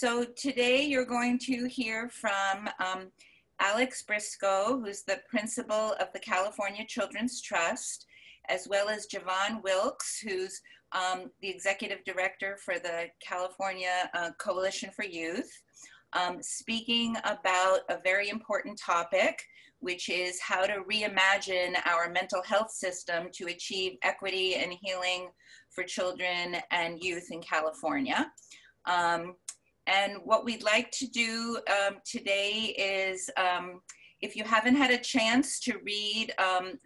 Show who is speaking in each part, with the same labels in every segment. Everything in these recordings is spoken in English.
Speaker 1: So today you're going to hear from Alex Briscoe, who's the principal of the California Children's Trust, as well as Jevon Wilkes, who's the executive director for the California Coalition for Youth, speaking about a very important topic, which is how to reimagine our mental health system to achieve equity and healing for children and youth in California. And what we'd like to do today is, if you haven't had a chance to read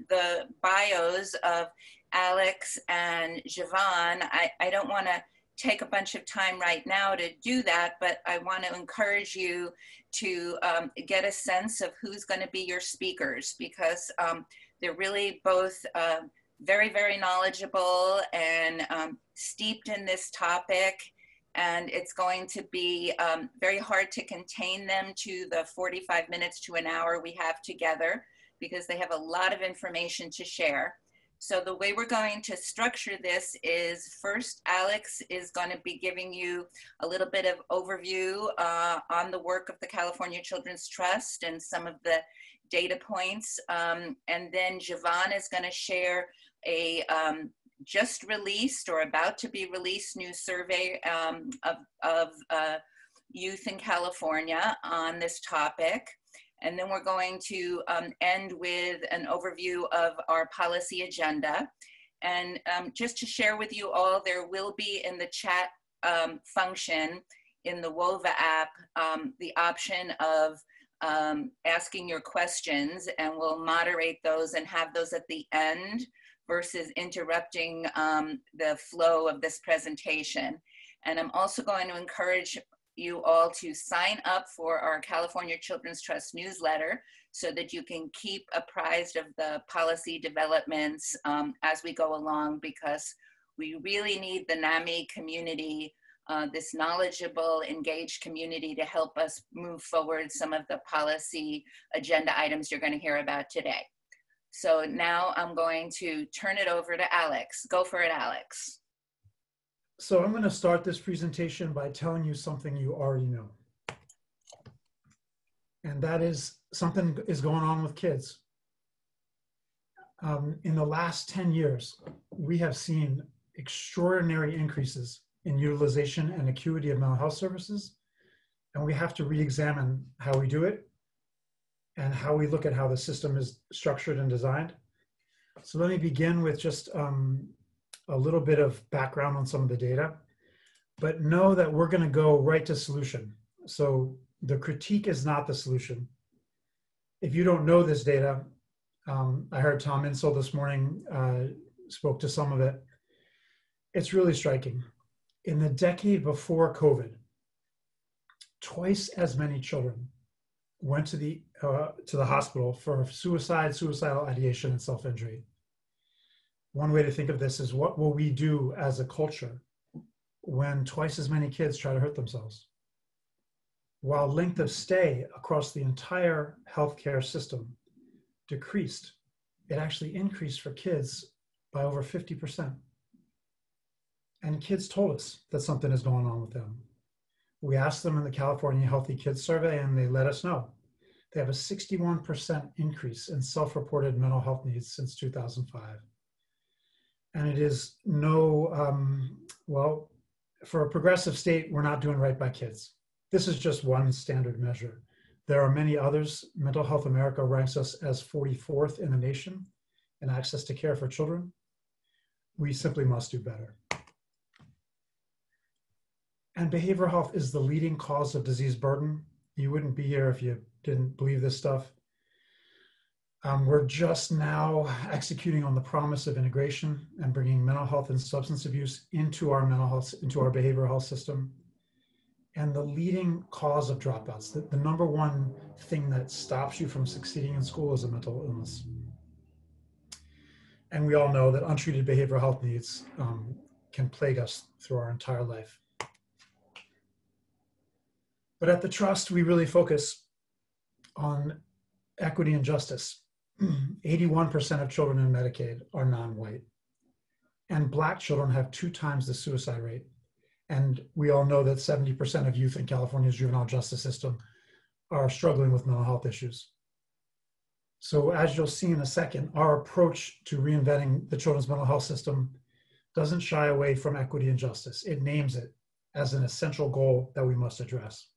Speaker 1: the bios of Alex and Jevon, I don't want to take a bunch of time right now to do that, but I want to encourage you to get a sense of who's going to be your speakers, because they're really both very, very knowledgeable and steeped in this topic. And it's going to be very hard to contain them to the 45 minutes to an hour we have together, because they have a lot of information to share. So the way we're going to structure this is, first, Alex is going to be giving you a little bit of overview on the work of the California Children's Trust and some of the data points. And then Jevon is going to share a just released or about to be released new survey of youth in California on this topic. And then we're going to end with an overview of our policy agenda. And just to share with you all, there will be in the chat function in the WOVA app the option of asking your questions, and we'll moderate those and have those at the end versus interrupting the flow of this presentation. And I'm also going to encourage you all to sign up for our California Children's Trust newsletter so that you can keep apprised of the policy developments as we go along, because we really need the NAMI community, this knowledgeable, engaged community, to help us move forward some of the policy agenda items you're going to hear about today. So now I'm going to turn it over to Alex. Go for it, Alex.
Speaker 2: So I'm going to start this presentation by telling you something you already know. And that is, something is going on with kids. In the last 10 years, we have seen extraordinary increases in utilization and acuity of mental health services. And we have to re-examine how we do it and how we look at how the system is structured and designed. So let me begin with just a little bit of background on some of the data, but know that we're going to go right to solution. So the critique is not the solution. If you don't know this data, I heard Tom Insel this morning spoke to some of it. It's really striking. In the decade before COVID, twice as many children went to the hospital for suicide, suicidal ideation, and self-injury. One way to think of this is, what will we do as a culture when twice as many kids try to hurt themselves? While length of stay across the entire healthcare system decreased, it actually increased for kids by over 50%. And kids told us that something is going on with them. We asked them in the California Healthy Kids Survey, and they let us know. They have a 61% increase in self-reported mental health needs since 2005. And it is well, for a progressive state, we're not doing right by kids. This is just one standard measure. There are many others. Mental Health America ranks us as 44th in the nation in access to care for children. We simply must do better. And behavioral health is the leading cause of disease burden. You wouldn't be here if you didn't believe this stuff. We're just now executing on the promise of integration and bringing mental health and substance abuse into our behavioral health system. And the leading cause of dropouts, the number one thing that stops you from succeeding in school, is a mental illness. And we all know that untreated behavioral health needs can plague us through our entire life. But at the Trust, we really focus on equity and justice. 81% of children in Medicaid are non-white. And Black children have 2 times the suicide rate. And we all know that 70% of youth in California's juvenile justice system are struggling with mental health issues. So as you'll see in a second, our approach to reinventing the children's mental health system doesn't shy away from equity and justice. It names it as an essential goal that we must address.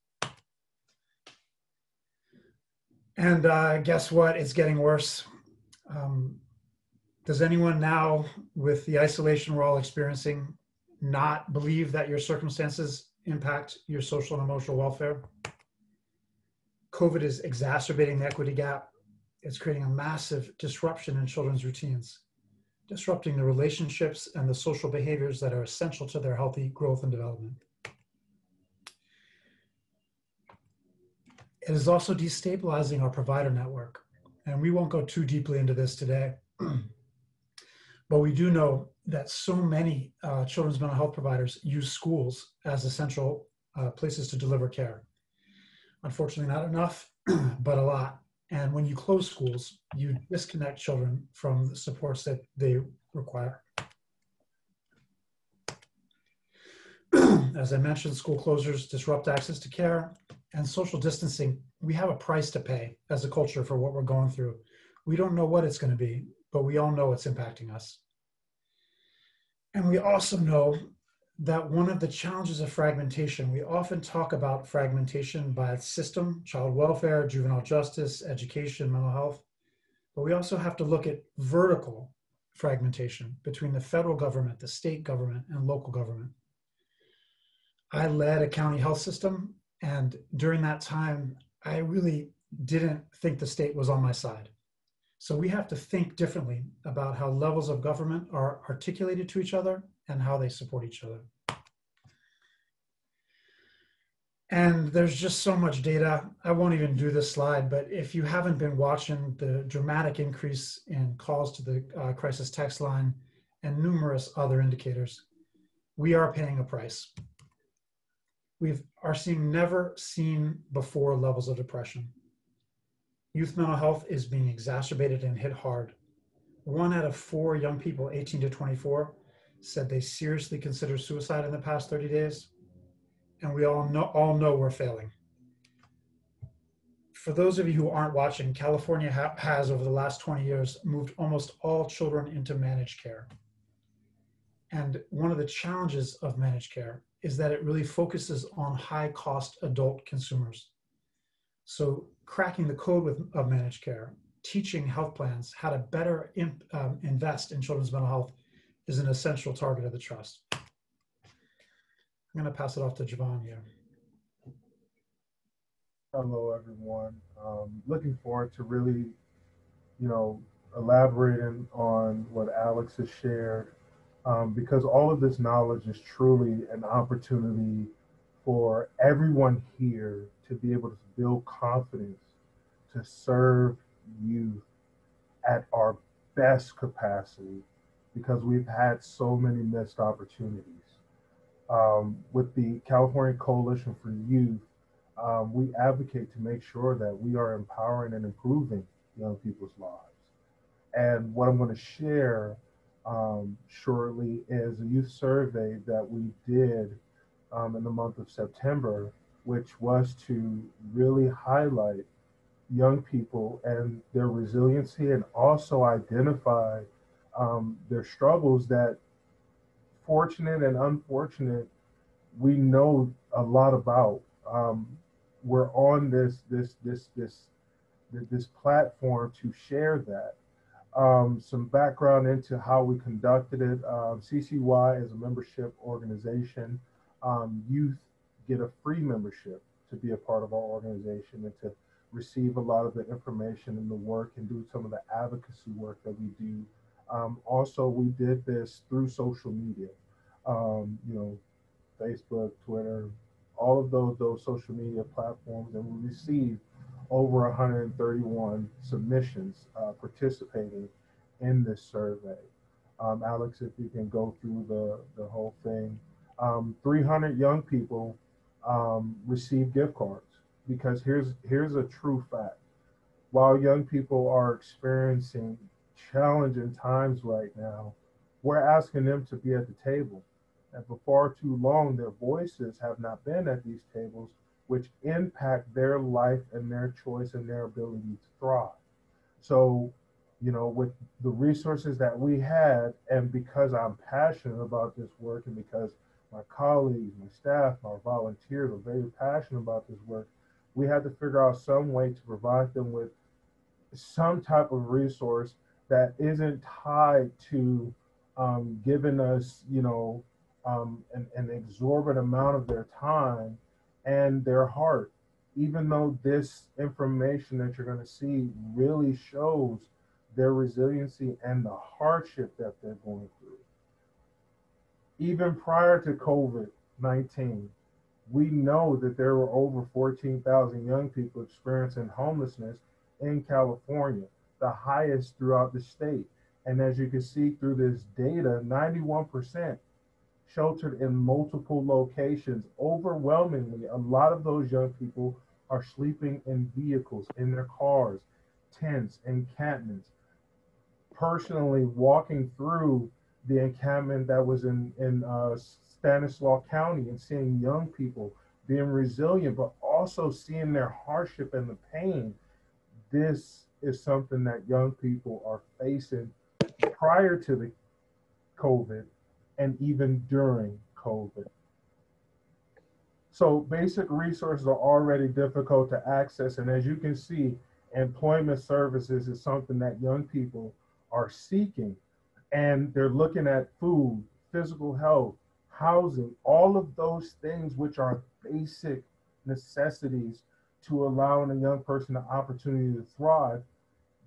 Speaker 2: And guess what? It's getting worse. Does anyone now, with the isolation we're all experiencing, not believe that your circumstances impact your social and emotional welfare? COVID is exacerbating the equity gap. It's creating a massive disruption in children's routines, disrupting the relationships and the social behaviors that are essential to their healthy growth and development. It is also destabilizing our provider network. And we won't go too deeply into this today, but we do know that so many children's mental health providers use schools as essential places to deliver care. Unfortunately, not enough, but a lot. And when you close schools, you disconnect children from the supports that they require. As I mentioned, school closures disrupt access to care, and social distancing. We have a price to pay as a culture for what we're going through. We don't know what it's going to be, but we all know it's impacting us. And we also know that one of the challenges of fragmentation, we often talk about fragmentation by system, child welfare, juvenile justice, education, mental health, but we also have to look at vertical fragmentation between the federal government, the state government, and local government. I led a county health system, and during that time, I really didn't think the state was on my side. So we have to think differently about how levels of government are articulated to each other and how they support each other. And there's just so much data. I won't even do this slide, but if you haven't been watching the dramatic increase in calls to the crisis text line and numerous other indicators, we are paying a price. We are seeing never seen before levels of depression. Youth mental health is being exacerbated and hit hard. 1 out of 4 young people 18 to 24 said they seriously considered suicide in the past 30 days. And we all know we're failing. For those of you who aren't watching, California has over the last 20 years moved almost all children into managed care. And one of the challenges of managed care is that it really focuses on high-cost adult consumers. So cracking the code of managed care, teaching health plans how to better invest in children's mental health is an essential target of the trust. I'm going to pass it off to Jevon here.
Speaker 3: Hello, everyone. Looking forward to really, elaborating on what Alex has shared, because all of this knowledge is truly an opportunity for everyone here to be able to build confidence to serve youth at our best capacity, because we've had so many missed opportunities. With the California Coalition for Youth, we advocate to make sure that we are empowering and improving young people's lives. And what I'm going to share shortly is a youth survey that we did in the month of September, which was to really highlight young people and their resiliency, and also identify their struggles that, fortunate and unfortunate, we know a lot about. We're on this platform to share that. Some background into how we conducted it. CCY is a membership organization. Youth get a free membership to be a part of our organization and to receive a lot of the information and the work and do some of the advocacy work that we do. Also, we did this through social media, Facebook, Twitter, all of those social media platforms, and we received over 131 submissions participating in this survey. Alex, if you can go through the whole thing. 300 young people received gift cards, because here's a true fact. While young people are experiencing challenging times right now, we're asking them to be at the table. and for far too long, their voices have not been at these tables, which impact their life and their choice and their ability to thrive. So, with the resources that we had, and because I'm passionate about this work, and because my colleagues, my staff, my volunteers are very passionate about this work, we had to figure out some way to provide them with some type of resource that isn't tied to giving us, an exorbitant amount of their time and their heart. Even though this information that you're going to see really shows their resiliency and the hardship that they're going through. Even prior to COVID-19, we know that there were over 14,000 young people experiencing homelessness in California, the highest throughout the state. And as you can see through this data, 91% sheltered in multiple locations. Overwhelmingly, a lot of those young people are sleeping in vehicles, in their cars, tents, encampments. Personally, walking through the encampment that was in Stanislaus County and seeing young people being resilient, but also seeing their hardship and the pain. This is something that young people are facing prior to the COVID and even during COVID. So basic resources are already difficult to access. And as you can see, employment services is something that young people are seeking. And they're looking at food, physical health, housing, all of those things which are basic necessities to allowing a young person the opportunity to thrive.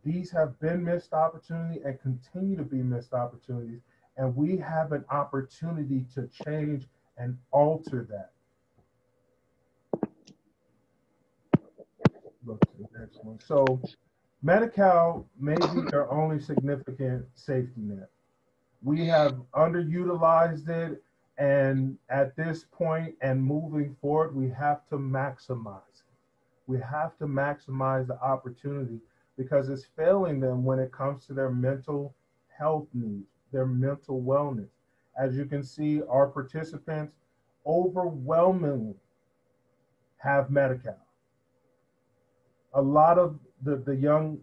Speaker 3: These have been missed opportunity and continue to be missed opportunities. And we have an opportunity to change and alter that. Look to the next one. So Medi-Cal may be their only significant safety net. We have underutilized it, and at this point and moving forward, we have to maximize it. We have to maximize the opportunity because it's failing them when it comes to their mental health needs, their mental wellness. As you can see, our participants overwhelmingly have Medi-Cal. A lot of the young,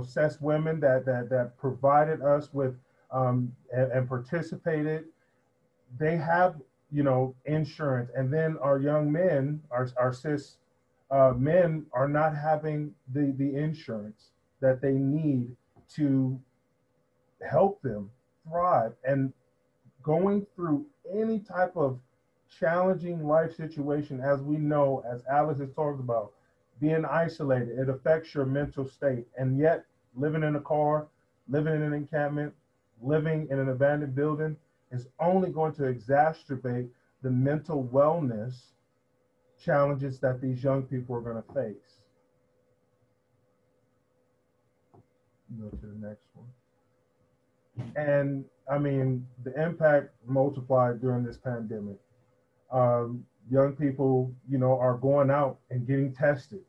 Speaker 3: CES women that provided us with and participated, they have, insurance. And then our young men, our CIS men are not having the insurance that they need to help them thrive. And going through any type of challenging life situation, as we know, as Alex has talked about, being isolated, it affects your mental state. And yet living in a car, living in an encampment, living in an abandoned building is only going to exacerbate the mental wellness challenges that these young people are going to face. Go to the next one. And I mean, the impact multiplied during this pandemic. Young people, are going out and getting tested.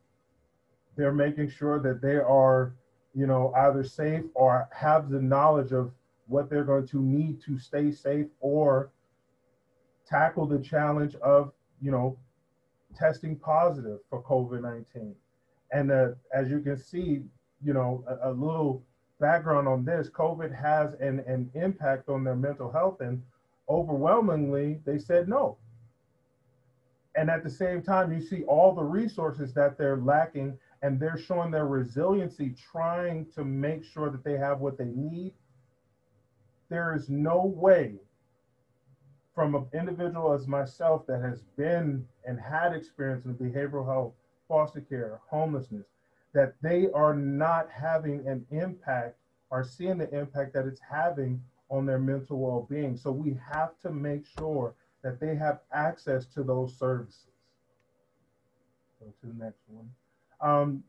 Speaker 3: They're making sure that they are, either safe or have the knowledge of what they're going to need to stay safe or tackle the challenge of, testing positive for COVID-19. And as you can see, a little background on this, COVID has an impact on their mental health, and overwhelmingly they said no. And at the same time, you see all the resources that they're lacking, and they're showing their resiliency, trying to make sure that they have what they need. There is no way from an individual as myself that has been and had experience in behavioral health, foster care, homelessness, that they are not having an impact or seeing the impact that it's having on their mental well-being. So we have to make sure that they have access to those services. Go to the next one.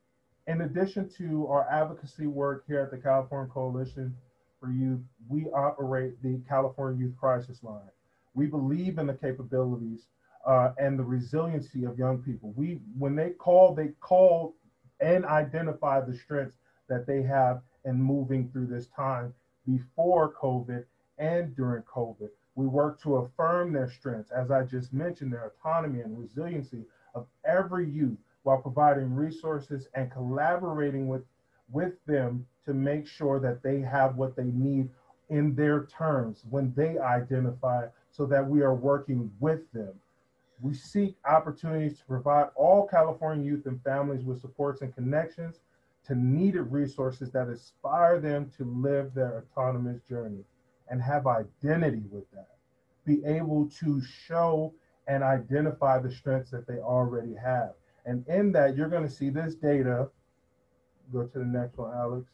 Speaker 3: In addition to our advocacy work here at the California Coalition for Youth, we operate the California Youth Crisis Line. We believe in the capabilities and the resiliency of young people. When they call and identify the strengths that they have in moving through this time before COVID and during COVID. We work to affirm their strengths, as I just mentioned, their autonomy and resiliency of every youth, while providing resources and collaborating with them to make sure that they have what they need in their terms when they identify, so that we are working with them. We seek opportunities to provide all California youth and families with supports and connections to needed resources that inspire them to live their autonomous journey and have identity with that. Be able to show and identify the strengths that they already have. And in that, you're going to see this data, go to the next one, Alex,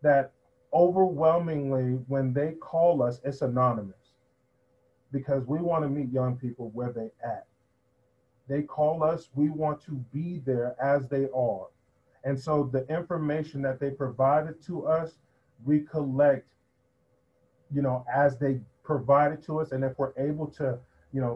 Speaker 3: that overwhelmingly when they call us, it's anonymous, because we want to meet young people where they at. They call us, we want to be there as they are. And so the information that they provided to us, we collect, as they provide it to us. And if we're able to,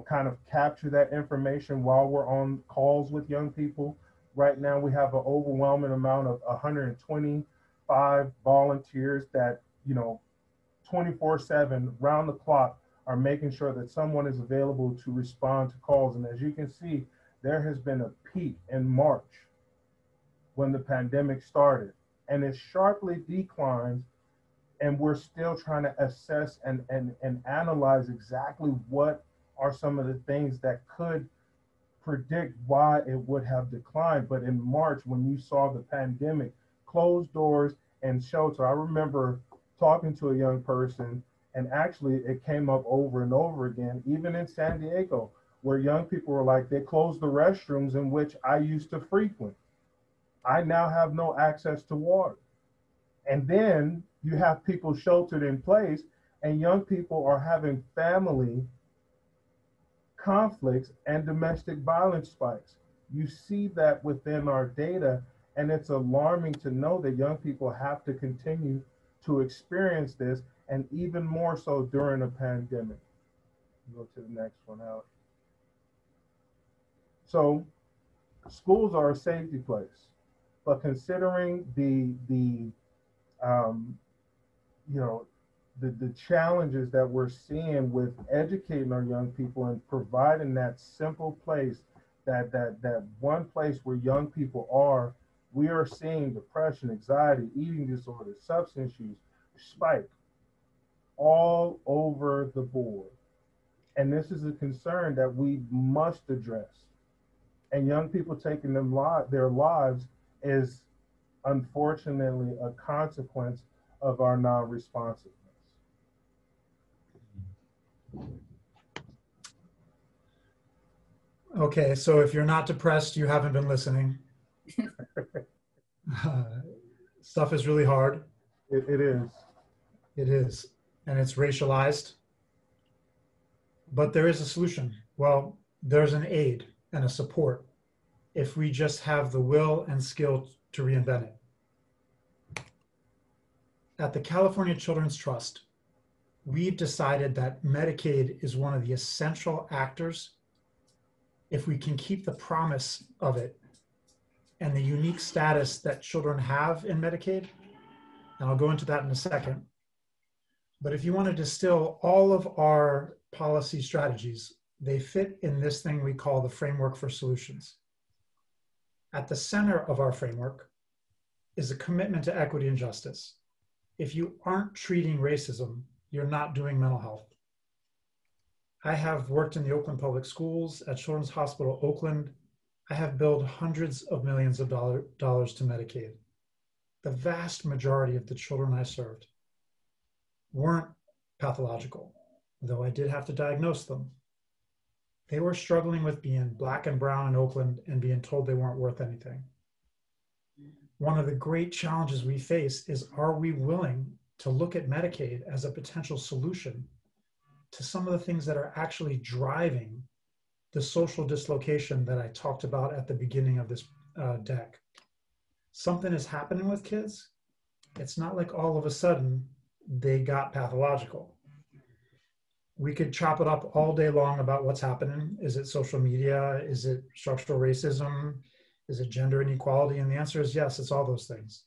Speaker 3: kind of capture that information while we're on calls with young people, right now we have an overwhelming amount of 125 volunteers that, 24/7, round the clock, are making sure that someone is available to respond to calls. And as you can see, there has been a peak in March when the pandemic started, and it sharply declines. And we're still trying to assess and analyze exactly what are some of the things that could predict why it would have declined. But in March, when you saw the pandemic, closed doors and shelter, I remember talking to a young person, and actually it came up over and over again, even in San Diego, where young people were like, they closed the restrooms in which I used to frequent. I now have no access to water. And then you have people sheltered in place, and young people are having family conflicts and domestic violence spikes. You see that within our data, and it's alarming to know that young people have to continue to experience this, and even more so during a pandemic. Go to the next one, Alex. So schools are a safety place, but considering the challenges that we're seeing with educating our young people and providing that simple place, that one place where young people are, we are seeing depression, anxiety, eating disorders, substance use spike all over the board. And this is a concern that we must address. And young people taking their lives is unfortunately a consequence of our non-responsiveness.
Speaker 2: Okay, so if you're not depressed, you haven't been listening. Stuff is really hard.
Speaker 3: It is.
Speaker 2: It is. And it's racialized. But there is a solution. Well, there's an aid and a support if we just have the will and skill to reinvent it. At the California Children's Trust, we've decided that Medicaid is one of the essential actors if we can keep the promise of it and the unique status that children have in Medicaid. And I'll go into that in a second. But if you want to distill all of our policy strategies, they fit in this thing we call the framework for solutions. At the center of our framework is a commitment to equity and justice. If you aren't treating racism, you're not doing mental health. I have worked in the Oakland Public Schools, at Children's Hospital Oakland. I have billed hundreds of millions of dollars to Medicaid. The vast majority of the children I served weren't pathological, though I did have to diagnose them. They were struggling with being black and brown in Oakland and being told they weren't worth anything. One of the great challenges we face is, are we willing to look at Medicaid as a potential solution to some of the things that are actually driving the social dislocation that I talked about at the beginning of this deck? Something is happening with kids. It's not like all of a sudden they got pathological. We could chop it up all day long about what's happening. Is it social media? Is it structural racism? Is it gender inequality? And the answer is yes, it's all those things.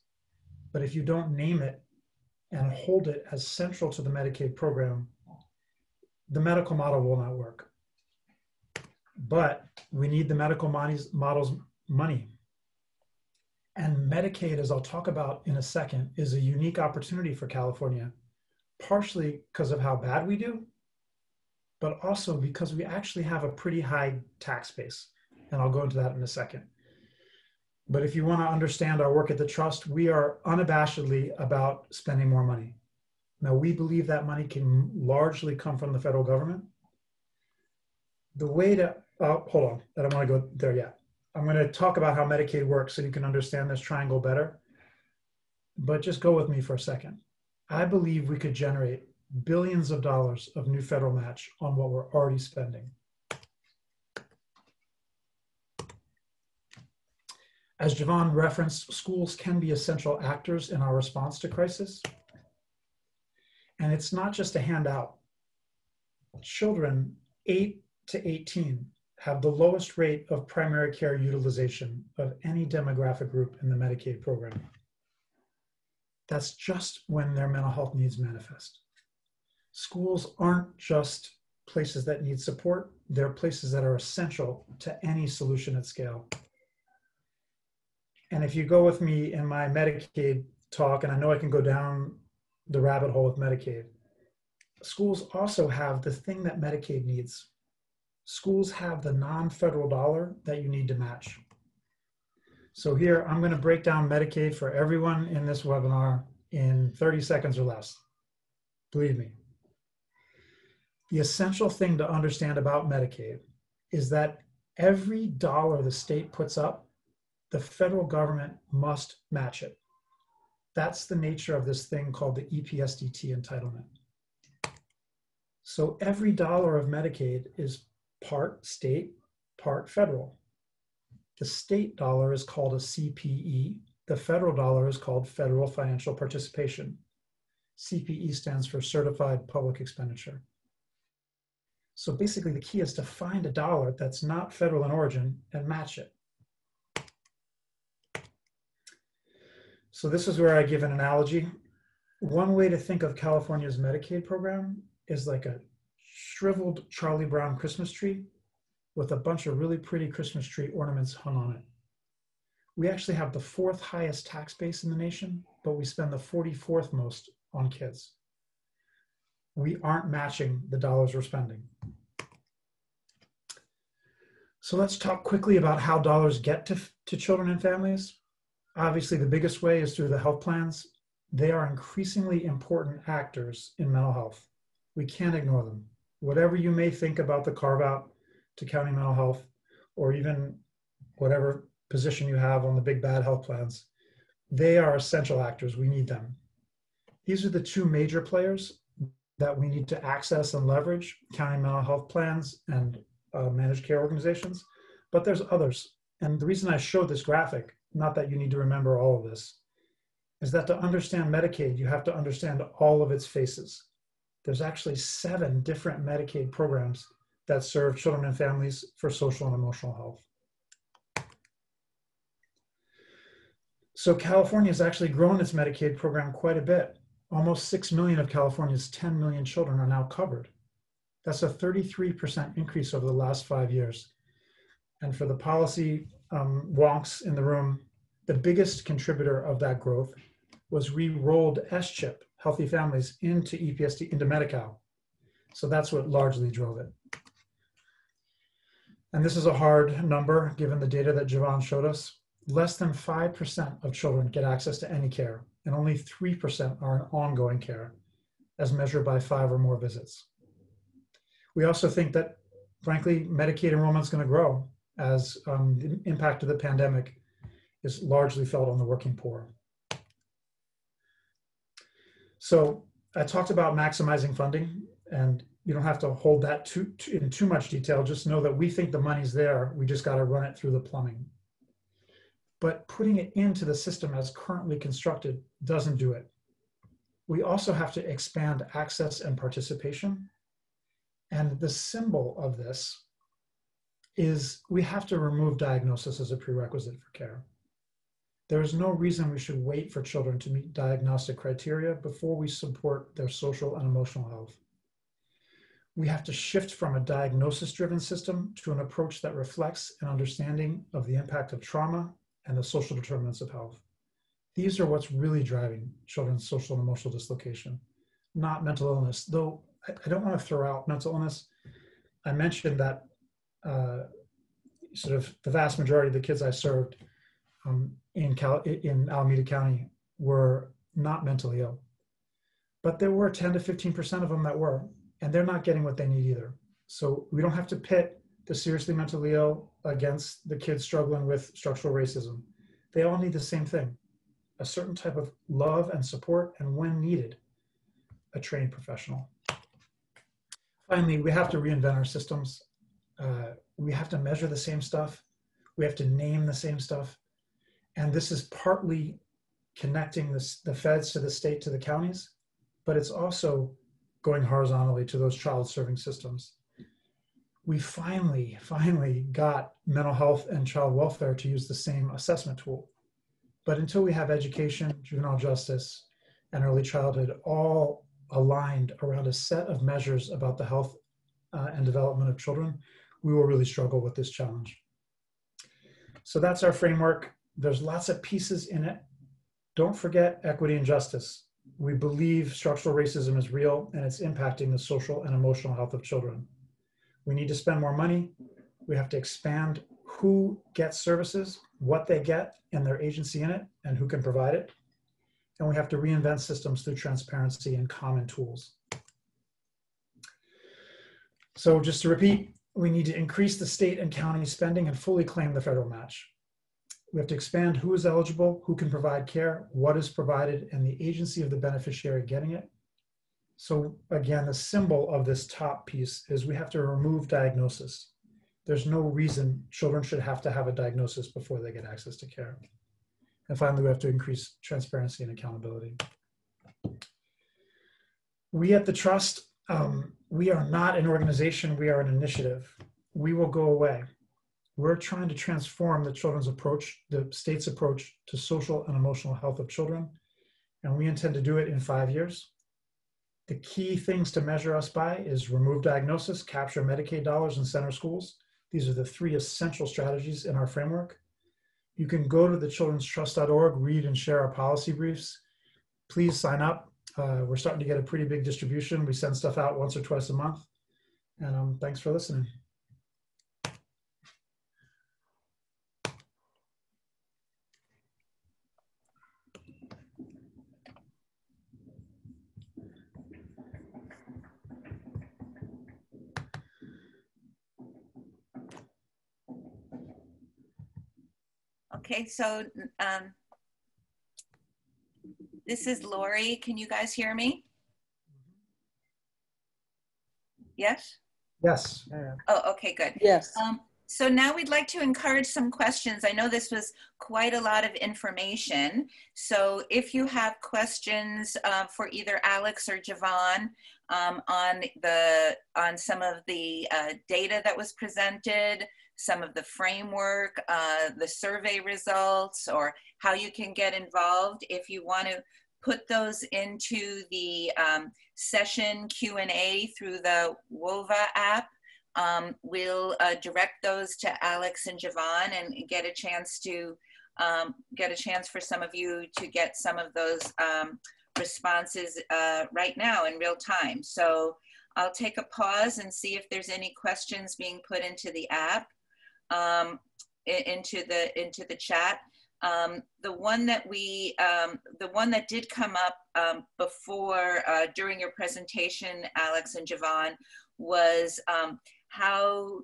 Speaker 2: But if you don't name it and hold it as central to the Medicaid program, the medical model will not work. But we need the medical model's money. And Medicaid, as I'll talk about in a second, is a unique opportunity for California, partially because of how bad we do, but also because we actually have a pretty high tax base. And I'll go into that in a second. But if you want to understand our work at the Trust, we are unabashedly about spending more money. Now, we believe that money can largely come from the federal government. The way to, hold on, I don't want to go there yet. I'm going to talk about how Medicaid works so you can understand this triangle better. But just go with me for a second. I believe we could generate billions of dollars of new federal match on what we're already spending. As Jevon referenced, schools can be essential actors in our response to crisis. And it's not just a handout. Children 8 to 18 have the lowest rate of primary care utilization of any demographic group in the Medicaid program. That's just when their mental health needs manifest. Schools aren't just places that need support, they're places that are essential to any solution at scale. And if you go with me in my Medicaid talk, and I know I can go down the rabbit hole with Medicaid, schools also have the thing that Medicaid needs. Schools have the non-federal dollar that you need to match. So here, I'm going to break down Medicaid for everyone in this webinar in 30 seconds or less. Believe me. The essential thing to understand about Medicaid is that every dollar the state puts up, the federal government must match it. That's the nature of this thing called the EPSDT entitlement. So every dollar of Medicaid is part state, part federal. The state dollar is called a CPE. The federal dollar is called Federal Financial Participation. CPE stands for Certified Public Expenditure. So basically the key is to find a dollar that's not federal in origin and match it. So this is where I give an analogy. One way to think of California's Medicaid program is like a shriveled Charlie Brown Christmas tree with a bunch of really pretty Christmas tree ornaments hung on it. We actually have the 4th highest tax base in the nation, but we spend the 44th most on kids. We aren't matching the dollars we're spending. So let's talk quickly about how dollars get to children and families. Obviously, the biggest way is through the health plans. They are increasingly important actors in mental health. We can't ignore them. Whatever you may think about the carve out to county mental health, or even whatever position you have on the big bad health plans, they are essential actors. We need them. These are the two major players that we need to access and leverage: county mental health plans and managed care organizations. But there's others. And the reason I showed this graphic, not that you need to remember all of this, is that to understand Medicaid, you have to understand all of its faces. There's actually 7 different Medicaid programs that serve children and families for social and emotional health. So California has actually grown its Medicaid program quite a bit. Almost 6 million of California's 10 million children are now covered. That's a 33% increase over the last 5 years. And for the policy wonks in the room, the biggest contributor of that growth was we rolled SCHIP, Healthy Families, into EPSD, into Medi-Cal. So that's what largely drove it. And this is a hard number, given the data that Jevon showed us. Less than 5% of children get access to any care, and only 3% are in ongoing care, as measured by 5 or more visits. We also think that, frankly, Medicaid enrollment is going to grow as the impact of the pandemic is largely felt on the working poor. So I talked about maximizing funding, and you don't have to hold that in too much detail. Just know that we think the money's there. We just got to run it through the plumbing. But putting it into the system as currently constructed doesn't do it. We also have to expand access and participation. And the symbol of this is we have to remove diagnosis as a prerequisite for care. There is no reason we should wait for children to meet diagnostic criteria before we support their social and emotional health. We have to shift from a diagnosis-driven system to an approach that reflects an understanding of the impact of trauma and the social determinants of health. These are what's really driving children's social and emotional dislocation, not mental illness. Though I don't want to throw out mental illness. I mentioned that sort of the vast majority of the kids I served in Alameda County were not mentally ill. But there were 10 to 15% of them that were, and they're not getting what they need either. So we don't have to pit the seriously mentally ill against the kids struggling with structural racism. They all need the same thing, a certain type of love and support, and when needed, a trained professional. Finally, we have to reinvent our systems. We have to measure the same stuff. We have to name the same stuff. And this is partly connecting the feds to the state to the counties, but it's also going horizontally to those child-serving systems. We finally got mental health and child welfare to use the same assessment tool. But until we have education, juvenile justice, and early childhood all aligned around a set of measures about the health and development of children, we will really struggle with this challenge. So that's our framework. There's lots of pieces in it. Don't forget equity and justice. We believe structural racism is real and it's impacting the social and emotional health of children. We need to spend more money. We have to expand who gets services, what they get, and their agency in it, and who can provide it. And we have to reinvent systems through transparency and common tools. So just to repeat, we need to increase the state and county spending and fully claim the federal match. We have to expand who is eligible, who can provide care, what is provided, and the agency of the beneficiary getting it. So again, the symbol of this top piece is we have to remove diagnosis. There's no reason children should have to have a diagnosis before they get access to care. And finally, we have to increase transparency and accountability. We at the Trust, we are not an organization, we are an initiative. We will go away. We're trying to transform the children's approach, the state's approach to social and emotional health of children, and we intend to do it in 5 years. The key things to measure us by is remove diagnosis, capture Medicaid dollars in center schools. These are the 3 essential strategies in our framework. You can go to thechildrenstrust.org, read and share our policy briefs. Please sign up. We're starting to get a pretty big distribution. We send stuff out once or twice a month. And thanks for listening.
Speaker 1: Okay, so this is Lori. Can you guys hear me? Yes?
Speaker 2: Yes.
Speaker 1: Oh, okay, good.
Speaker 4: Yes.
Speaker 1: So now we'd like to encourage some questions. I know this was quite a lot of information. So if you have questions for either Alex or Jevon on some of the data that was presented, some of the framework, the survey results, or how you can get involved, if you want to put those into the session Q&A through the WOVA app, we'll direct those to Alex and Jevon and get a chance for some of you to get some of those responses right now in real time. So I'll take a pause and see if there's any questions being put into the app, into the chat. The one that did come up before during your presentation, Alex and Jevon, was how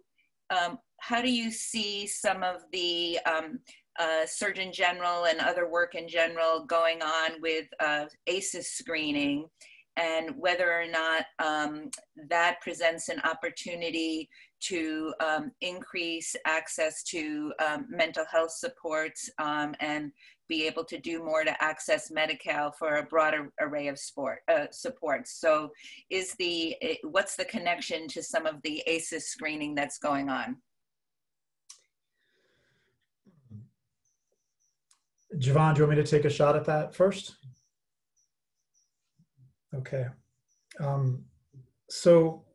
Speaker 1: do you see some of the Surgeon General and other work in general going on with ACEs screening, and whether or not that presents an opportunity to increase access to mental health supports and be able to do more to access Medi-Cal for a broader array of supports. So what's the connection to some of the ACEs screening that's going on?
Speaker 2: Jevon, do you want me to take a shot at that first? Okay. So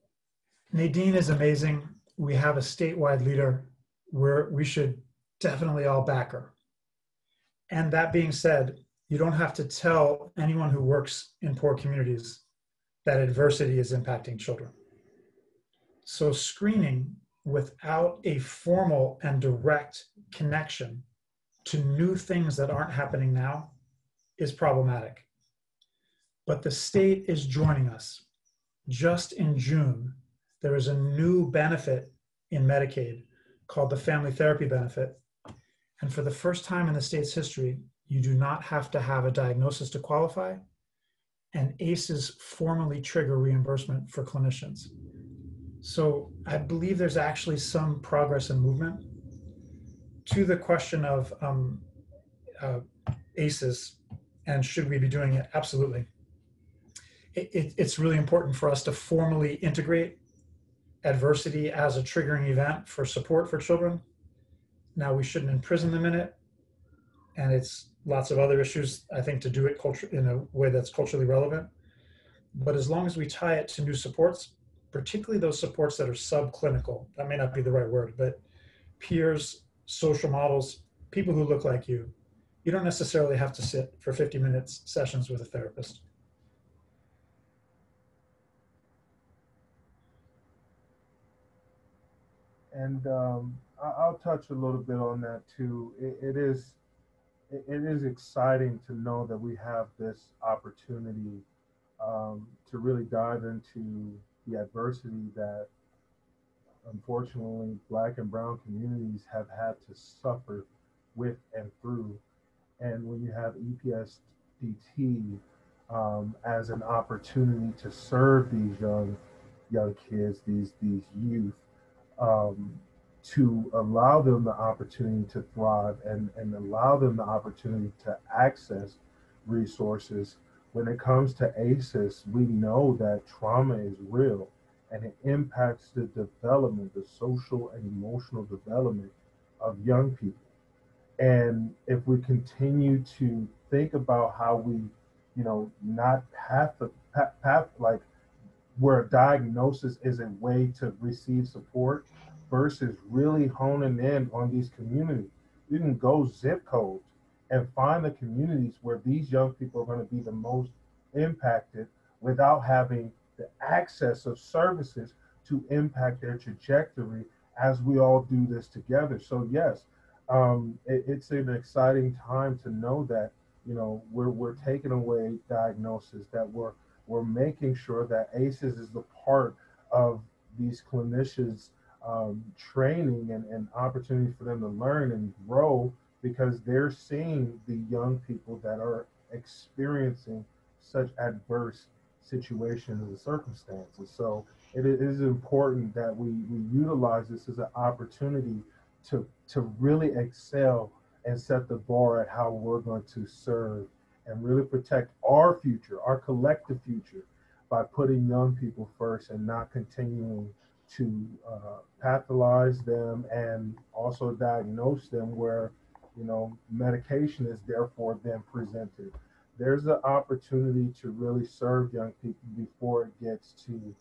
Speaker 2: Nadine is amazing. We have a statewide leader where we should definitely all back her. And that being said, you don't have to tell anyone who works in poor communities that adversity is impacting children. So screening without a formal and direct connection to new things that aren't happening now is problematic. But the state is joining us. Just in June, there is a new benefit in Medicaid called the family therapy benefit. And for the first time in the state's history, you do not have to have a diagnosis to qualify, and ACEs formally trigger reimbursement for clinicians. So I believe there's actually some progress and movement. To the question of ACEs and should we be doing it, absolutely. It's really important for us to formally integrate adversity as a triggering event for support for children. Now, we shouldn't imprison them in it, and it's lots of other issues, I think, to do it in a way that's culturally relevant. But as long as we tie it to new supports, particularly those supports that are subclinical, that may not be the right word, but peers, social models, people who look like you don't necessarily have to sit for 50 minutes sessions with a therapist.
Speaker 3: And I'll touch a little bit on that too. It is exciting to know that we have this opportunity to really dive into the adversity that unfortunately Black and Brown communities have had to suffer with and through. And when you have EPSDT as an opportunity to serve these young kids, these youth, um, to allow them the opportunity to thrive and allow them the opportunity to access resources. When it comes to ACEs, we know that trauma is real and it impacts the development, the social and emotional development of young people. And if we continue to think about how we, not like where a diagnosis is a way to receive support versus really honing in on these communities. You can go zip codes and find the communities where these young people are going to be the most impacted without having the access of services to impact their trajectory as we all do this together. So yes, it's an exciting time to know that we're taking away diagnosis, that we're making sure that ACEs is the part of these clinicians training and opportunity for them to learn and grow because they're seeing the young people that are experiencing such adverse situations and circumstances. So it is important that we utilize this as an opportunity to really excel and set the bar at how we're going to serve and really protect our future, our collective future, by putting young people first and not continuing to pathologize them and also diagnose them where medication is therefore then presented. There's an opportunity to really serve young people before it gets to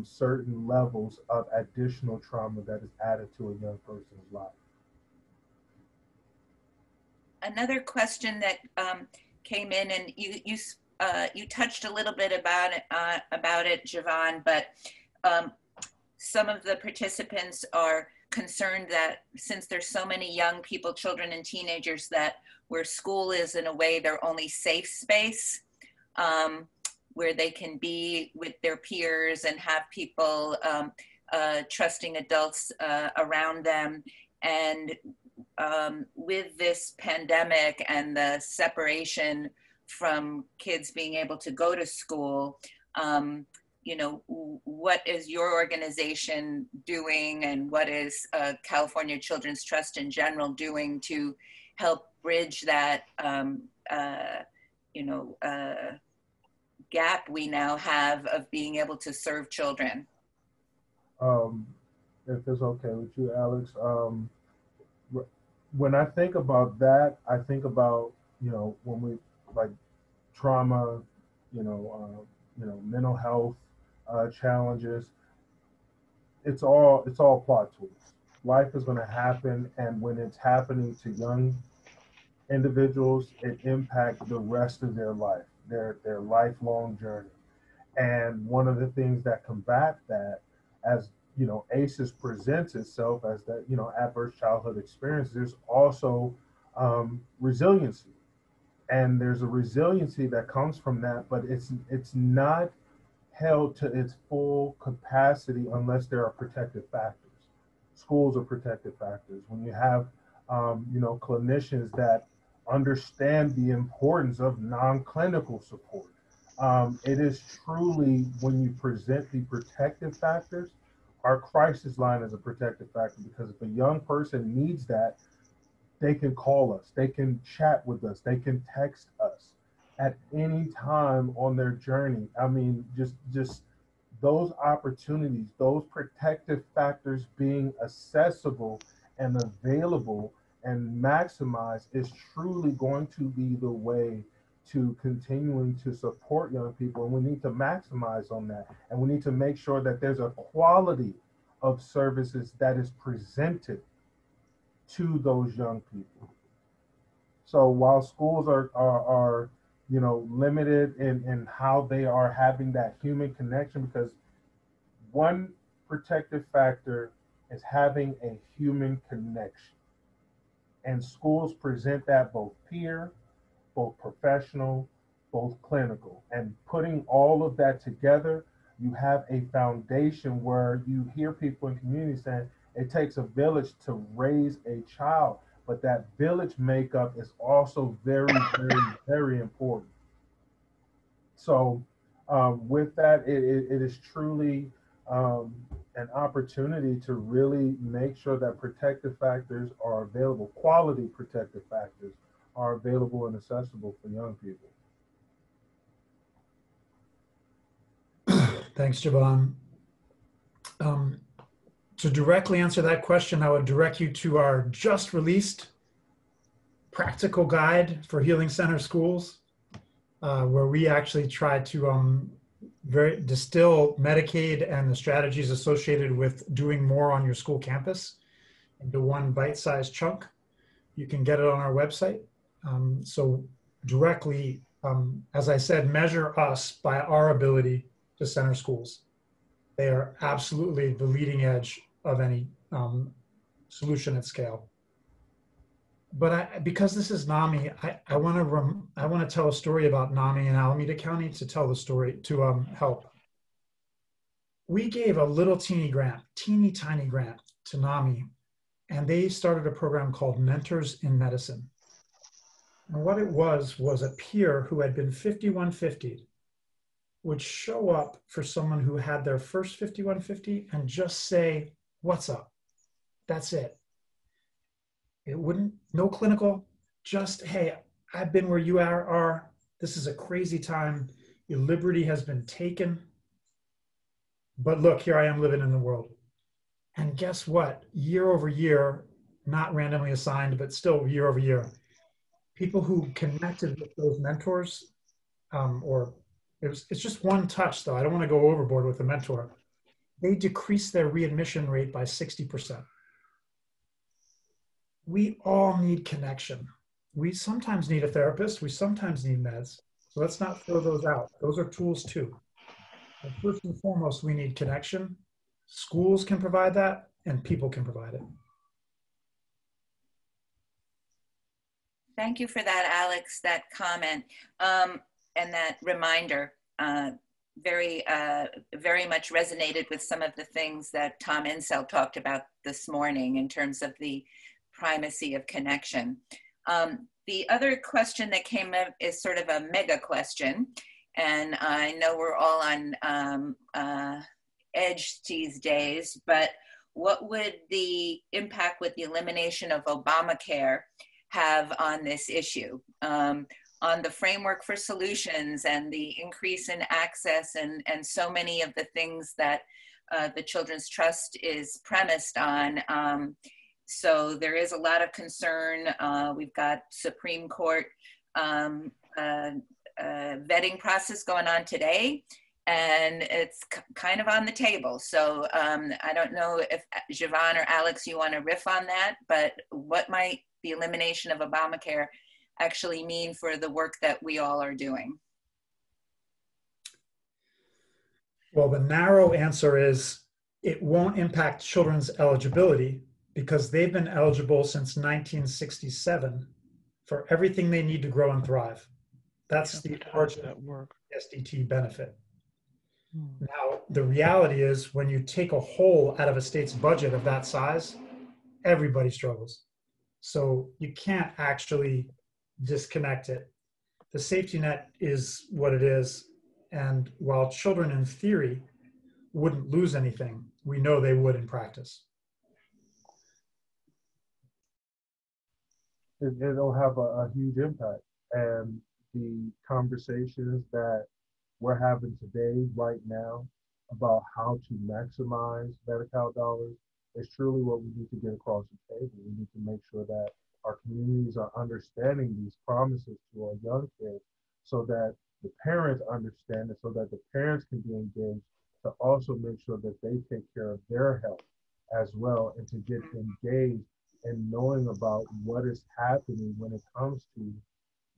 Speaker 3: certain levels of additional trauma that is added to a young person's life.
Speaker 1: Another question that came in, and you touched a little bit about it, Jevon, but some of the participants are concerned that since there's so many young people, children and teenagers, that where school is in a way their only safe space, where they can be with their peers and have people, trusting adults around them. And with this pandemic and the separation from kids being able to go to school, what is your organization doing, and what is California Children's Trust in general doing to help bridge that gap we now have of being able to serve children?
Speaker 3: If it's okay with you, Alex, when I think about that, I think about when we like trauma, mental health challenges. it's all plot tools. Life is going to happen, and when it's happening to young individuals, it impacts the rest of their life, their lifelong journey. And one of the things that combat that, as you know, ACEs presents itself as that, you know, adverse childhood experience, there's also resiliency. And there's a resiliency that comes from that, but it's not held to its full capacity unless there are protective factors. Schools are protective factors. When you have, you know, clinicians that understand the importance of non-clinical support, it is truly, when you present the protective factors, our crisis line is a protective factor, because if a young person needs that, they can call us, they can chat with us, they can text us at any time on their journey. I mean, just those opportunities, those protective factors being accessible and available and maximized is truly going to be the way to continuing to support young people. And we need to maximize on that. And we need to make sure that there's a quality of services that is presented to those young people. So while schools are you know, limited in how they are having that human connection, because one protective factor is having a human connection. And schools present that both peer, both professional, both clinical. And putting all of that together, you have a foundation where you hear people in communities saying it takes a village to raise a child, but that village makeup is also very, very, very important. So with that, it is truly an opportunity to really make sure that protective factors are available, quality protective factors are available and accessible for young people.
Speaker 2: Thanks, Jevon. To directly answer that question, I would direct you to our just released practical guide for Healing Center schools, where we actually try to distill Medicaid and the strategies associated with doing more on your school campus into one bite-sized chunk. You can get it on our website. So directly, as I said, measure us by our ability to center schools. They are absolutely the leading edge of any solution at scale. But because this is NAMI, I want to tell a story about NAMI in Alameda County to tell the story, to help. We gave a little teeny tiny grant to NAMI, and they started a program called Mentors in Medicine. And what it was a peer who had been 5150 would show up for someone who had their first 5150 and just say, "What's up?" That's it. It wouldn't, no clinical, just, "Hey, I've been where you are. This is a crazy time. Your liberty has been taken. But look, here I am living in the world." And guess what? Year over year, not randomly assigned, but still year over year, people who connected with those mentors, or it's just one touch though, I don't want to go overboard with the mentor, they decreased their readmission rate by 60%. We all need connection. We sometimes need a therapist, we sometimes need meds. So let's not throw those out. Those are tools too. But first and foremost, we need connection. Schools can provide that, and people can provide it.
Speaker 1: Thank you for that, Alex, that comment and that reminder. Very much resonated with some of the things that Tom Insel talked about this morning in terms of the primacy of connection. The other question that came up is sort of a mega question, and I know we're all on edge these days, but what would the impact with the elimination of Obamacare have on this issue, on the framework for solutions and the increase in access and so many of the things that the Children's Trust is premised on. So there is a lot of concern. We've got Supreme Court vetting process going on today. and it's kind of on the table. So I don't know if Jevon or Alex, you want to riff on that, but what might the elimination of Obamacare actually mean for the work that we all are doing?
Speaker 2: Well, the narrow answer is it won't impact children's eligibility because they've been eligible since 1967 for everything they need to grow and thrive. That's the origin of SDT benefit. Now, the reality is when you take a hole out of a state's budget of that size, everybody struggles. So you can't actually disconnect it. The safety net is what it is. And while children in theory wouldn't lose anything, we know they would in practice.
Speaker 3: It'll have a huge impact. And the conversations that we're having today, right now, about how to maximize Medi-Cal dollars is truly what we need to get across the table. We need to make sure that our communities are understanding these promises to our young kids so that the parents understand it, so that the parents can be engaged to also make sure that they take care of their health as well, and to get engaged in knowing about what is happening when it comes to,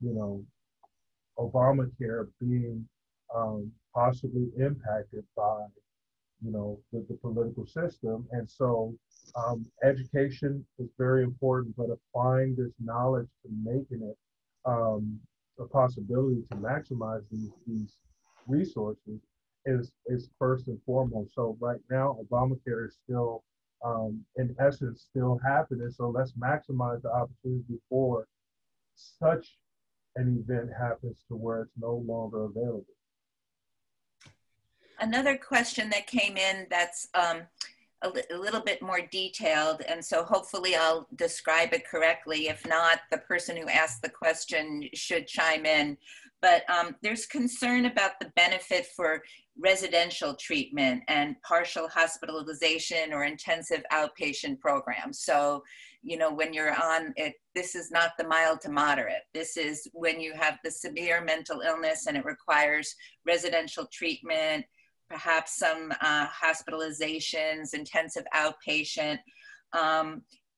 Speaker 3: you know, Obamacare being possibly impacted by, you know, the political system. And so education is very important, but applying this knowledge to making it a possibility to maximize these resources is first and foremost. So right now, Obamacare is still, in essence, still happening. So let's maximize the opportunity before such an event happens to where it's no longer available.
Speaker 1: Another question that came in that's a little bit more detailed, and so hopefully I'll describe it correctly. If not, the person who asked the question should chime in. But there's concern about the benefit for residential treatment and partial hospitalization or intensive outpatient programs. So, you know, when you're on it, this is not the mild to moderate. This is when you have the severe mental illness and it requires residential treatment, perhaps some hospitalizations, intensive outpatient.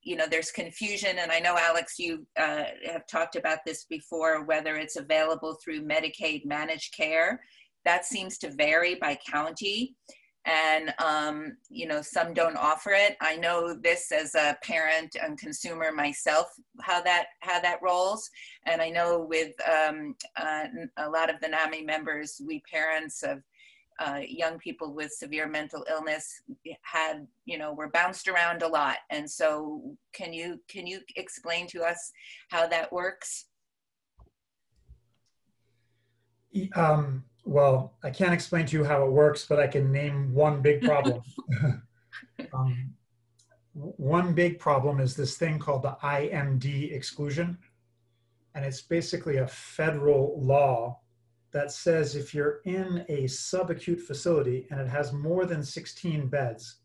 Speaker 1: You know, there's confusion, and I know, Alex, you have talked about this before, whether it's available through Medicaid managed care. That seems to vary by county, and you know, some don't offer it. I know this as a parent and consumer myself, how that rolls, and I know with a lot of the NAMI members, we parents of young people with severe mental illness had, you know, were bounced around a lot. And so can you explain to us how that works?
Speaker 2: Well, I can't explain to you how it works, but I can name one big problem. One big problem is this thing called the IMD exclusion. And it's basically a federal law that says if you're in a subacute facility and it has more than 16 beds,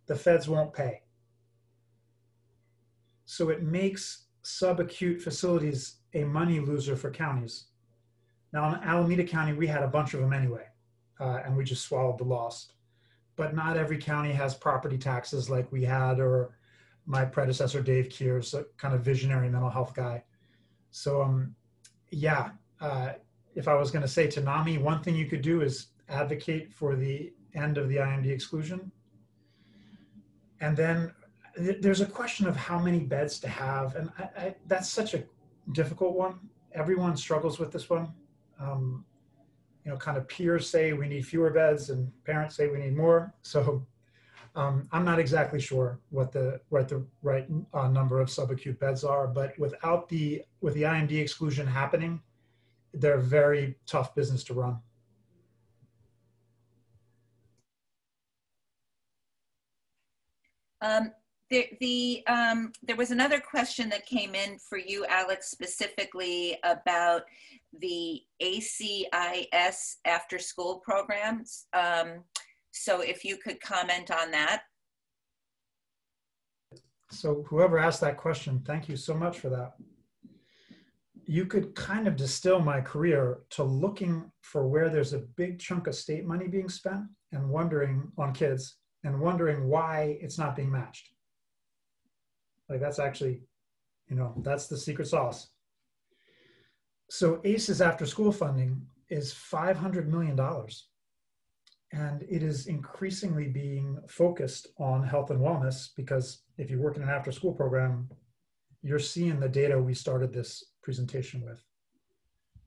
Speaker 2: the feds won't pay. So it makes subacute facilities a money loser for counties. Now in Alameda County, we had a bunch of them anyway, and we just swallowed the loss. But not every county has property taxes like we had, or my predecessor, Dave Kears, a kind of visionary mental health guy. So yeah, if I was going to say to NAMI, one thing you could do is advocate for the end of the IMD exclusion. And then there's a question of how many beds to have. And that's such a difficult one. Everyone struggles with this one. You know, kind of peers say we need fewer beds and parents say we need more. So I'm not exactly sure what the right number of subacute beds are, but with the IMD exclusion happening, they're a very tough business to run.
Speaker 1: There was another question that came in for you, Alex, specifically about the ACIS after school programs. So if you could comment on that.
Speaker 2: So whoever asked that question, thank you so much for that. you could kind of distill my career to looking for where there's a big chunk of state money being spent and wondering on kids and wondering why it's not being matched. Like that's actually, that's the secret sauce. So ACE's after school funding is $500 million. And it is increasingly being focused on health and wellness because if you work in an after school program, you're seeing the data we started this presentation with.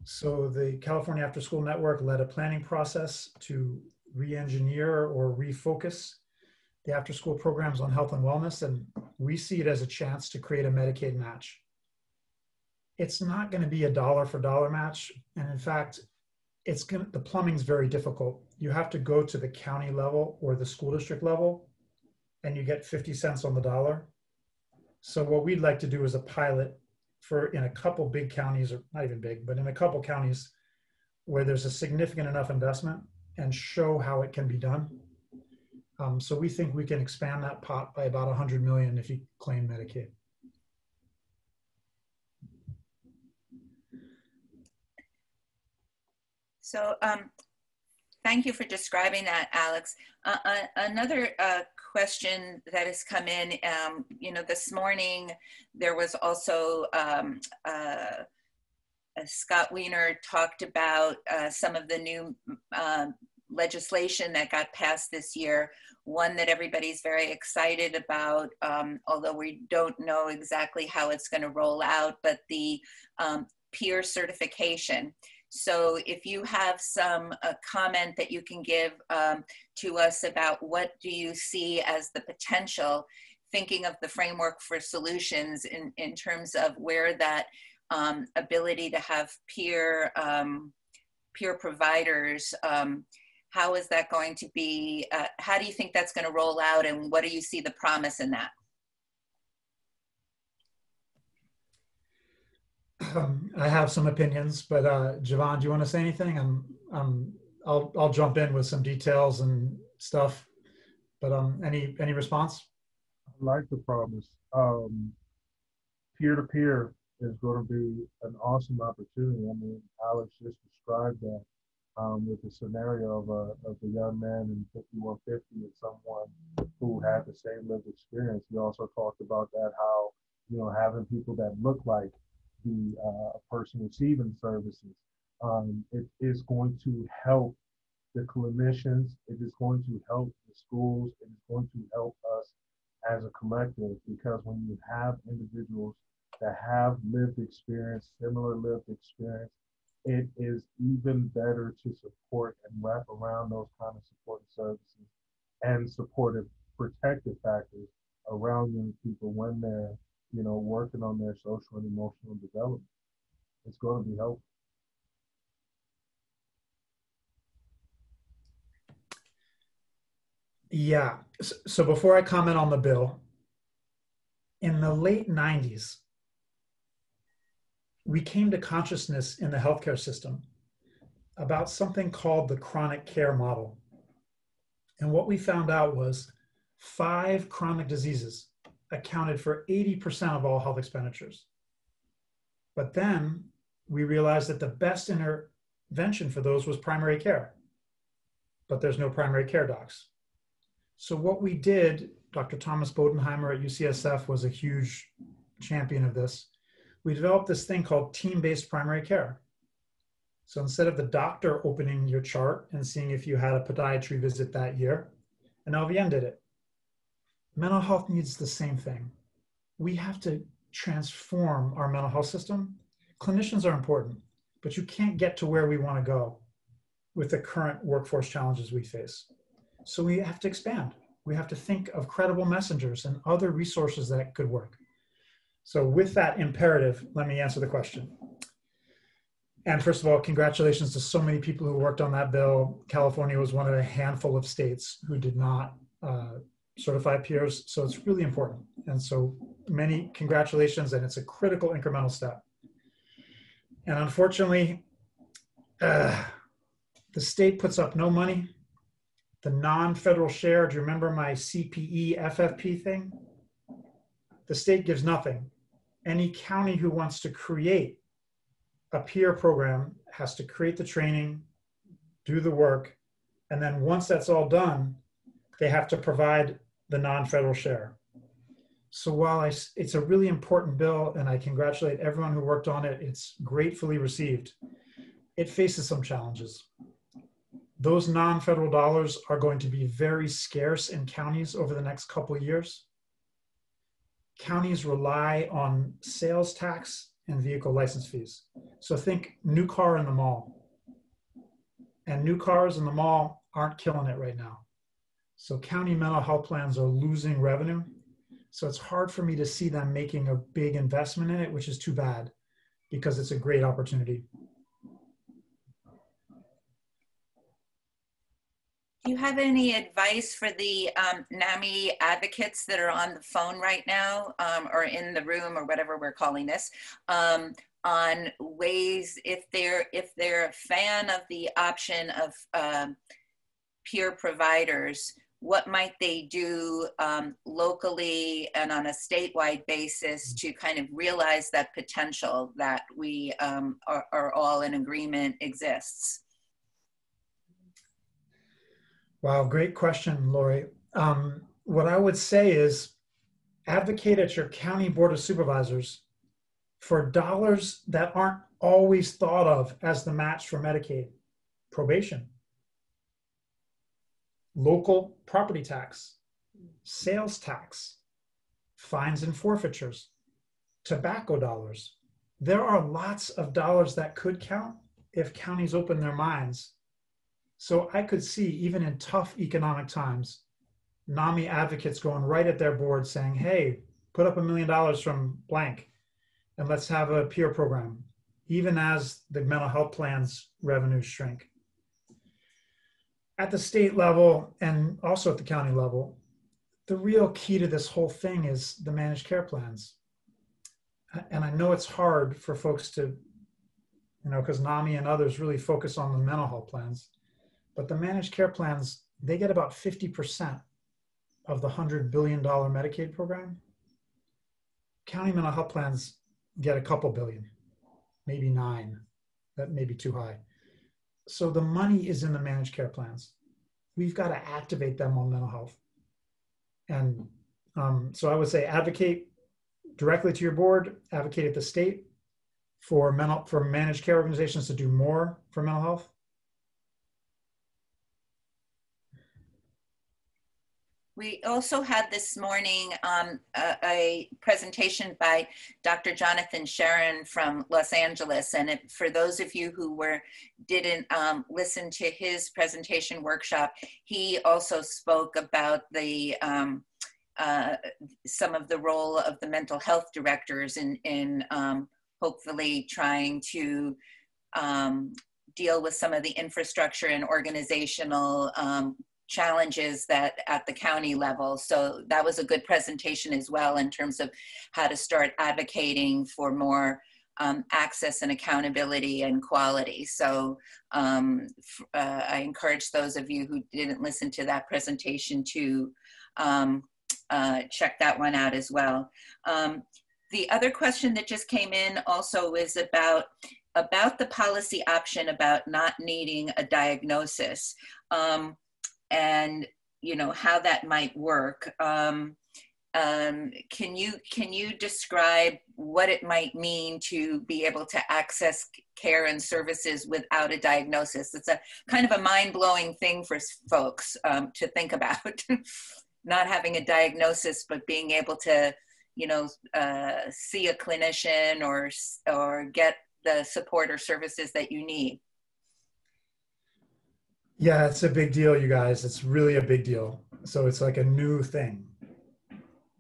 Speaker 2: So the California After School Network led a planning process to re-engineer or refocus the after school programs on health and wellness. And we see it as a chance to create a Medicaid match. It's not going to be a dollar for dollar match. And in fact, the plumbing's very difficult. You have to go to the county level or the school district level and you get 50 cents on the dollar. So what we'd like to do is a pilot in a couple big counties, or not even big, but in a couple counties where there's a significant enough investment and show how it can be done. So we think we can expand that pot by about 100 million if you claim Medicaid.
Speaker 1: So thank you for describing that, Alex. Another question that has come in, this morning, there was also Scott Wiener talked about some of the new legislation that got passed this year, one that everybody's very excited about, although we don't know exactly how it's going to roll out, but the peer certification. So if you have some comment that you can give to us about what do you see as the potential, thinking of the framework for solutions in terms of where that ability to have peer providers, how is that going to be, how do you think that's going to roll out, and what do you see the promise in that?
Speaker 2: I have some opinions, but Jevon, do you want to say anything? I'll jump in with some details and stuff, but any response?
Speaker 3: I like the promise. Peer-to-peer is going to be an awesome opportunity. I mean, Alex just described that with the scenario of the young man in 5150 and someone who had the same lived experience. He also talked about that, how, having people that look like the person receiving services, it is going to help the clinicians, it is going to help the schools, it is going to help us as a collective, because when you have individuals that have lived experience, similar lived experience, it is even better to support and wrap around those kind of supportive services and supportive protective factors around young people when they're, working on their social and emotional development. It's going to be helpful.
Speaker 2: Yeah. So before I comment on the bill, in the late 90s, we came to consciousness in the healthcare system about something called the chronic care model. And what we found out was 5 chronic diseases accounted for 80% of all health expenditures. But then we realized that the best intervention for those was primary care. But there's no primary care docs. So what we did, Dr. Thomas Bodenheimer at UCSF was a huge champion of this. We developed this thing called team-based primary care. So instead of the doctor opening your chart and seeing if you had a podiatry visit that year, an LVN did it. Mental health needs the same thing. We have to transform our mental health system. Clinicians are important, but you can't get to where we want to go with the current workforce challenges we face. So we have to expand. We have to think of credible messengers and other resources that could work. So with that imperative, let me answer the question. And first of all, congratulations to so many people who worked on that bill. California was one of a handful of states who did not certify peers, so it's really important. And so many congratulations, and it's a critical incremental step. And unfortunately, the state puts up no money. The non-federal share, do you remember my CPE FFP thing? The state gives nothing. Any county who wants to create a peer program has to create the training, do the work, and then once that's all done, they have to provide the non-federal share. So while it's a really important bill, and I congratulate everyone who worked on it, it's gratefully received, it faces some challenges. Those non-federal dollars are going to be very scarce in counties over the next couple of years. Counties rely on sales tax and vehicle license fees. So think new car in the mall. And new cars in the mall aren't killing it right now. So county mental health plans are losing revenue. So it's hard for me to see them making a big investment in it, which is too bad because it's a great opportunity.
Speaker 1: Do you have any advice for the NAMI advocates that are on the phone right now or in the room or whatever we're calling this, on ways, if they're a fan of the option of peer providers, what might they do locally and on a statewide basis to kind of realize that potential that we are all in agreement exists?
Speaker 2: Wow, great question, Lori. What I would say is advocate at your county board of supervisors for dollars that aren't always thought of as the match for Medicaid: probation, local property tax, sales tax, fines and forfeitures, tobacco dollars. There are lots of dollars that could count if counties open their minds. So I could see, even in tough economic times, NAMI advocates going right at their board saying, hey, put up $1 million from blank and let's have a peer program, even as the mental health plans revenues shrink. At the state level and also at the county level, the real key to this whole thing is the managed care plans. And I know it's hard for folks to, because NAMI and others really focus on the mental health plans. But the managed care plans, they get about 50% of the $100 billion Medicaid program. County mental health plans get a couple billion, maybe 9. That may be too high. So the money is in the managed care plans. We've got to activate them on mental health. And so I would say advocate directly to your board, advocate at the state for managed care organizations to do more for mental health.
Speaker 1: We also had this morning a presentation by Dr. Jonathan Sharon from Los Angeles. And for those of you who didn't listen to his presentation workshop, he also spoke about the some of the role of the mental health directors in hopefully trying to deal with some of the infrastructure and organizational challenges that at the county level. So that was a good presentation as well in terms of how to start advocating for more access and accountability and quality. So I encourage those of you who didn't listen to that presentation to check that one out as well. The other question that just came in also is about the policy option about not needing a diagnosis. And how that might work. Can you describe what it might mean to be able to access care and services without a diagnosis? It's a kind of a mind-blowing thing for folks to think about. Not having a diagnosis, but being able to, see a clinician or get the support or services that you need.
Speaker 2: Yeah, it's a big deal, you guys. It's really a big deal. So it's like a new thing.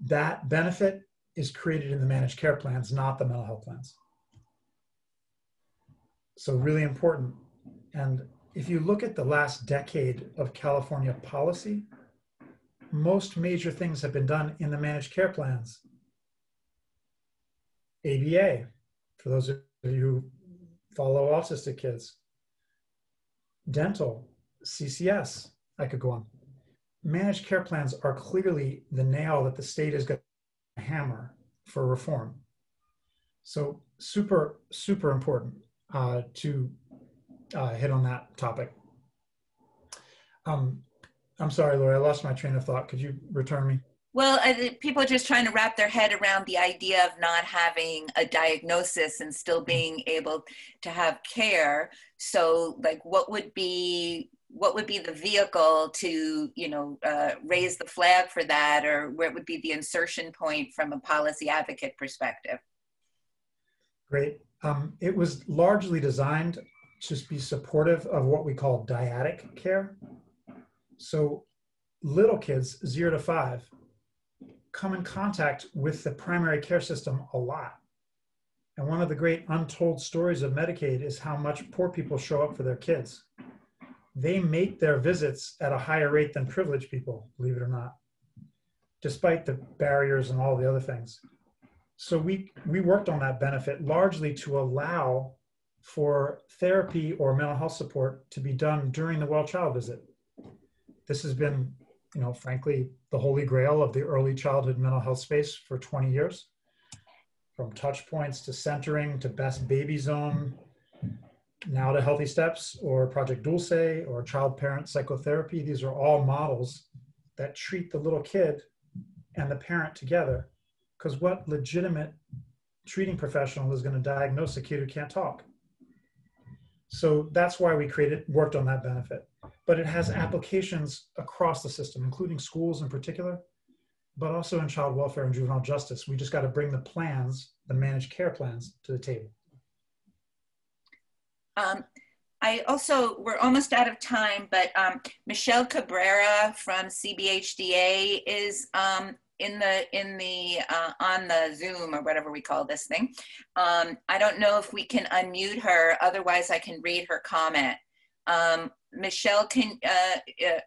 Speaker 2: That benefit is created in the managed care plans, not the mental health plans. So really important. And if you look at the last decade of California policy, most major things have been done in the managed care plans. ABA, for those of you who follow autistic kids. Dental, CCS, I could go on. Managed care plans are clearly the nail that the state is going to hammer for reform. So super, super important. to hit on that topic. I'm sorry, Lori, I lost my train of thought. Could you return me?
Speaker 1: Well, people are just trying to wrap their head around the idea of not having a diagnosis and still being able to have care. So, like, what would be the vehicle to, raise the flag for that, or where would be the insertion point from a policy advocate perspective?
Speaker 2: Great. It was largely designed to be supportive of what we call dyadic care. So, little kids, 0 to 5, come in contact with the primary care system a lot. And one of the great untold stories of Medicaid is how much poor people show up for their kids. They make their visits at a higher rate than privileged people, believe it or not, despite the barriers and all the other things. So we worked on that benefit largely to allow for therapy or mental health support to be done during the well-child visit. This has been, frankly, the holy grail of the early childhood mental health space for 20 years. From touch points to centering to best baby zone, now to Healthy Steps or Project Dulce or child parent psychotherapy. These are all models that treat the little kid and the parent together. Because what legitimate treating professional is going to diagnose a kid who can't talk? So that's why we worked on that benefit. But it has applications across the system, including schools in particular, but also in child welfare and juvenile justice. We just got to bring the plans, the managed care plans, to the table.
Speaker 1: We're almost out of time, but Michelle Cabrera from CBHDA is on the Zoom or whatever we call this thing. I don't know if we can unmute her, otherwise I can read her comment. Michelle,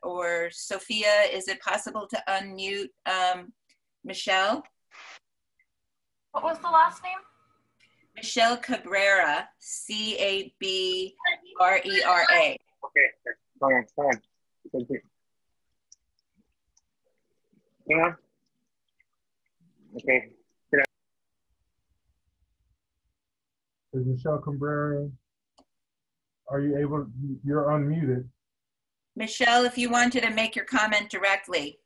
Speaker 1: or Sophia, is it possible to unmute Michelle?
Speaker 4: What was the last name?
Speaker 1: Michelle Cabrera, Cabrera.
Speaker 5: Okay, hold on. Hang on. Okay.
Speaker 3: Is Michelle Cabrera, are you able, you're unmuted.
Speaker 1: Michelle, if you wanted to make your comment directly,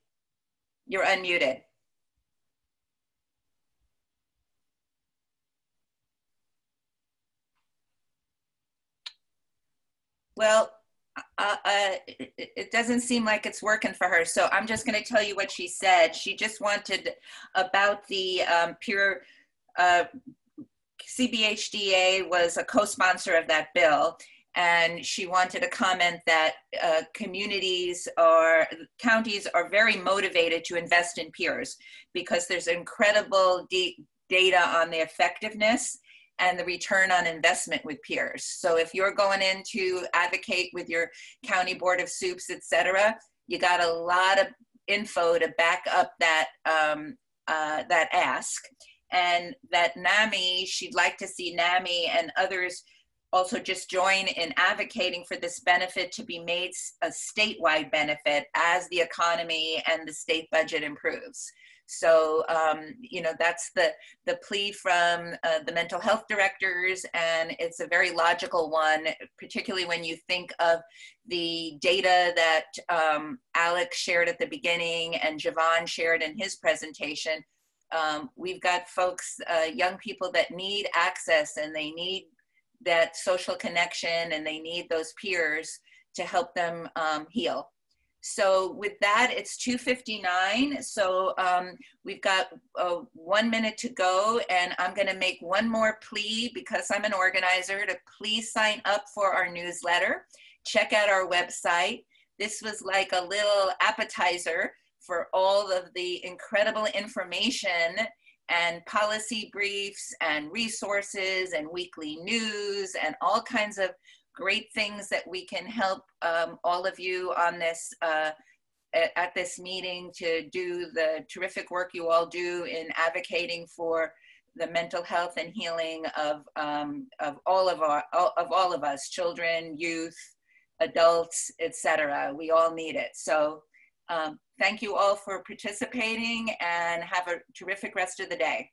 Speaker 1: you're unmuted. Well, it doesn't seem like it's working for her. So I'm just going to tell you what she said. She just wanted about the peer, CBHDA was a co-sponsor of that bill. And she wanted to comment that counties are very motivated to invest in peers because there's incredible data on the effectiveness and the return on investment with peers. So if you're going in to advocate with your county board of soups, et cetera, you got a lot of info to back up that, that ask. And that NAMI, she'd like to see NAMI and others also just join in advocating for this benefit to be made a statewide benefit as the economy and the state budget improves. So, that's the plea from the mental health directors, and it's a very logical one, particularly when you think of the data that Alex shared at the beginning and Jevon shared in his presentation. We've got folks, young people that need access, and they need that social connection, and they need those peers to help them heal. So with that, it's 2:59. So we've got 1 minute to go, and I'm going to make one more plea because I'm an organizer to please sign up for our newsletter. Check out our website. This was like a little appetizer for all of the incredible information and policy briefs and resources and weekly news and all kinds of great things that we can help all of you on this at this meeting to do the terrific work you all do in advocating for the mental health and healing of all of us, children, youth, adults, etc. We all need it. So thank you all for participating, and have a terrific rest of the day.